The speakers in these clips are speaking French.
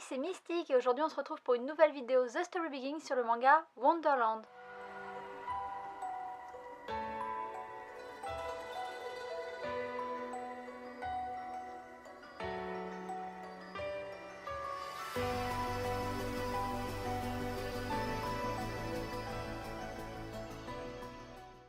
c'est Mystique et aujourd'hui on se retrouve pour une nouvelle vidéo The Story Begins sur le manga Wonderland.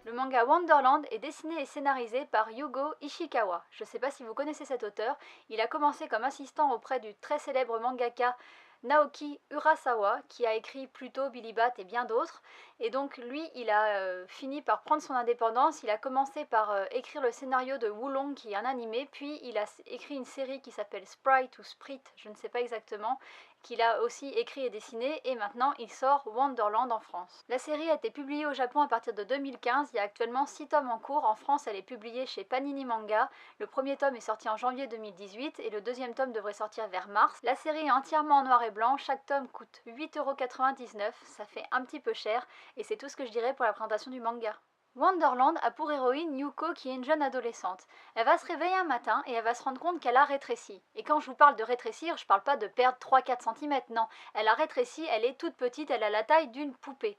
Le manga Wonderland est dessiné et scénarisé par Yugo Ishikawa. Je ne sais pas si vous connaissez cet auteur, il a commencé comme assistant auprès du très célèbre mangaka Naoki Urasawa, qui a écrit Pluto, Billy Bat et bien d'autres. Et donc lui, il a fini par prendre son indépendance. Il a commencé par écrire le scénario de Wulong, qui est un animé, puis il a écrit une série qui s'appelle Sprite ou Sprite, je ne sais pas exactement, qu'il a aussi écrit et dessiné, et maintenant il sort Wonderland en France. La série a été publiée au Japon à partir de 2015, il y a actuellement 6 tomes en cours. En France, elle est publiée chez Panini Manga. Le premier tome est sorti en janvier 2018 et le deuxième tome devrait sortir vers mars. La série est entièrement en noir et blanc, chaque tome coûte 8,99 €, ça fait un petit peu cher, et c'est tout ce que je dirais pour la présentation du manga. Wonderland a pour héroïne Yuko, qui est une jeune adolescente. Elle va se réveiller un matin et elle va se rendre compte qu'elle a rétréci. Et quand je vous parle de rétrécir, je parle pas de perdre 3-4 cm, non. Elle a rétréci, elle est toute petite, elle a la taille d'une poupée.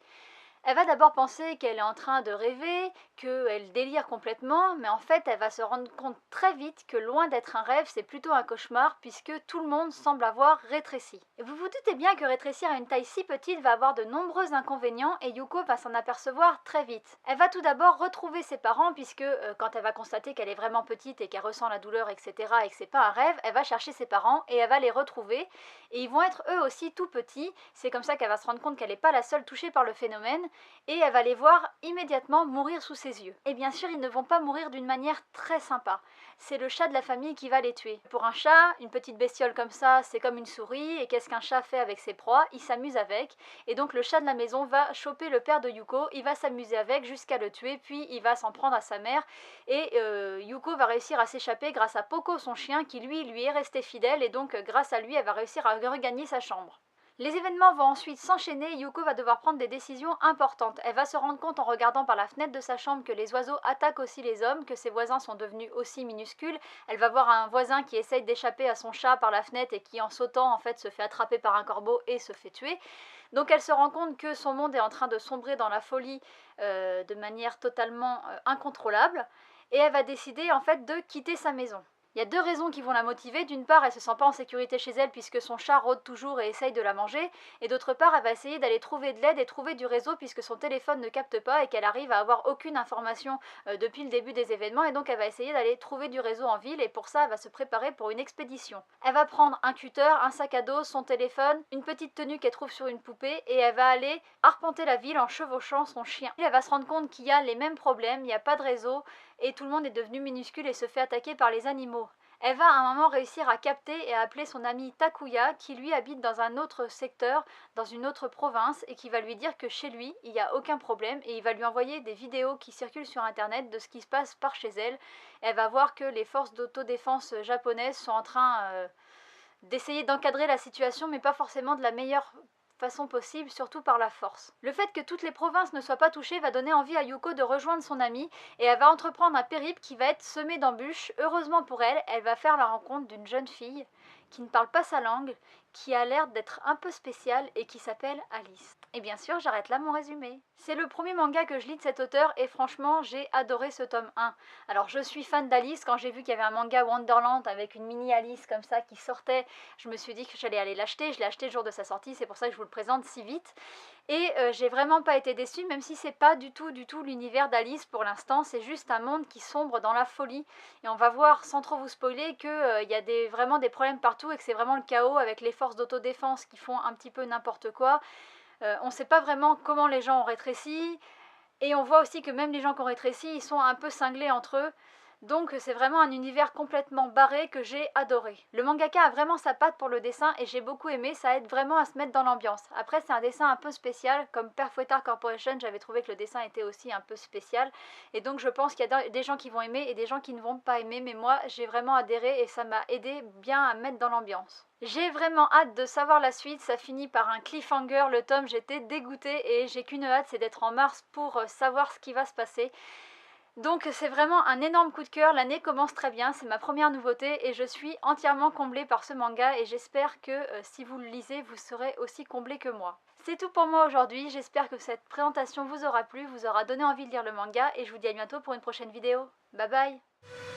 Elle va d'abord penser qu'elle est en train de rêver, qu'elle délire complètement, mais en fait elle va se rendre compte très vite que loin d'être un rêve, c'est plutôt un cauchemar puisque tout le monde semble avoir rétréci. Et vous vous doutez bien que rétrécir à une taille si petite va avoir de nombreux inconvénients et Yuko va s'en apercevoir très vite. Elle va tout d'abord retrouver ses parents puisque quand elle va constater qu'elle est vraiment petite et qu'elle ressent la douleur, etc. et que c'est pas un rêve, elle va chercher ses parents et elle va les retrouver et ils vont être eux aussi tout petits. C'est comme ça qu'elle va se rendre compte qu'elle n'est pas la seule touchée par le phénomène. Et elle va les voir immédiatement mourir sous ses yeux. Et bien sûr, ils ne vont pas mourir d'une manière très sympa. C'est le chat de la famille qui va les tuer. Pour un chat, une petite bestiole comme ça, c'est comme une souris, et qu'est-ce qu'un chat fait avec ses proies? Il s'amuse avec, et donc le chat de la maison va choper le père de Yuko, il va s'amuser avec jusqu'à le tuer, puis il va s'en prendre à sa mère, et Yuko va réussir à s'échapper grâce à Poco, son chien, qui lui est resté fidèle, et donc grâce à lui, elle va réussir à regagner sa chambre. Les événements vont ensuite s'enchaîner et Yuko va devoir prendre des décisions importantes. Elle va se rendre compte en regardant par la fenêtre de sa chambre que les oiseaux attaquent aussi les hommes, que ses voisins sont devenus aussi minuscules. Elle va voir un voisin qui essaye d'échapper à son chat par la fenêtre et qui en sautant en fait se fait attraper par un corbeau et se fait tuer. Donc elle se rend compte que son monde est en train de sombrer dans la folie de manière totalement incontrôlable et elle va décider en fait de quitter sa maison. Il y a deux raisons qui vont la motiver. D'une part, elle se sent pas en sécurité chez elle puisque son chat rôde toujours et essaye de la manger. Et d'autre part, elle va essayer d'aller trouver de l'aide et trouver du réseau puisque son téléphone ne capte pas et qu'elle arrive à avoir aucune information depuis le début des événements. Et donc elle va essayer d'aller trouver du réseau en ville et pour ça, elle va se préparer pour une expédition. Elle va prendre un cutter, un sac à dos, son téléphone, une petite tenue qu'elle trouve sur une poupée et elle va aller arpenter la ville en chevauchant son chien. Elle va se rendre compte qu'il y a les mêmes problèmes, il n'y a pas de réseau et tout le monde est devenu minuscule et se fait attaquer par les animaux. Elle va à un moment réussir à capter et à appeler son ami Takuya qui lui habite dans un autre secteur, dans une autre province et qui va lui dire que chez lui il n'y a aucun problème et il va lui envoyer des vidéos qui circulent sur internet de ce qui se passe par chez elle. Elle va voir que les forces d'autodéfense japonaises sont en train d'essayer d'encadrer la situation mais pas forcément de la meilleure façon possible, surtout par la force. Le fait que toutes les provinces ne soient pas touchées va donner envie à Yuko de rejoindre son amie et elle va entreprendre un périple qui va être semé d'embûches. Heureusement pour elle, elle va faire la rencontre d'une jeune fille qui ne parle pas sa langue, qui a l'air d'être un peu spéciale et qui s'appelle Alice. Et bien sûr, j'arrête là mon résumé. C'est le premier manga que je lis de cet auteur et franchement, j'ai adoré ce tome 1. Alors je suis fan d'Alice, quand j'ai vu qu'il y avait un manga Wonderland avec une mini Alice comme ça qui sortait, je me suis dit que j'allais aller l'acheter. Je l'ai acheté le jour de sa sortie, c'est pour ça que je vous le présente si vite. Et j'ai vraiment pas été déçue, même si c'est pas du tout l'univers d'Alice pour l'instant, c'est juste un monde qui sombre dans la folie. Et on va voir, sans trop vous spoiler, qu'il y a vraiment des problèmes partout et que c'est vraiment le chaos avec les forces d'autodéfense qui font un petit peu n'importe quoi. On sait pas vraiment comment les gens ont rétréci, et on voit aussi que même les gens qui ont rétréci, ils sont un peu cinglés entre eux. Donc c'est vraiment un univers complètement barré que j'ai adoré. Le mangaka a vraiment sa patte pour le dessin et j'ai beaucoup aimé, ça aide vraiment à se mettre dans l'ambiance. Après c'est un dessin un peu spécial, comme Perfouettard Corporation, j'avais trouvé que le dessin était aussi un peu spécial. Et donc je pense qu'il y a des gens qui vont aimer et des gens qui ne vont pas aimer, mais moi j'ai vraiment adhéré et ça m'a aidé bien à me mettre dans l'ambiance. J'ai vraiment hâte de savoir la suite, ça finit par un cliffhanger, le tome, j'étais dégoûtée et j'ai qu'une hâte, c'est d'être en mars pour savoir ce qui va se passer. Donc c'est vraiment un énorme coup de cœur, l'année commence très bien, c'est ma première nouveauté et je suis entièrement comblée par ce manga et j'espère que si vous le lisez, vous serez aussi comblés que moi. C'est tout pour moi aujourd'hui, j'espère que cette présentation vous aura plu, vous aura donné envie de lire le manga et je vous dis à bientôt pour une prochaine vidéo. Bye bye!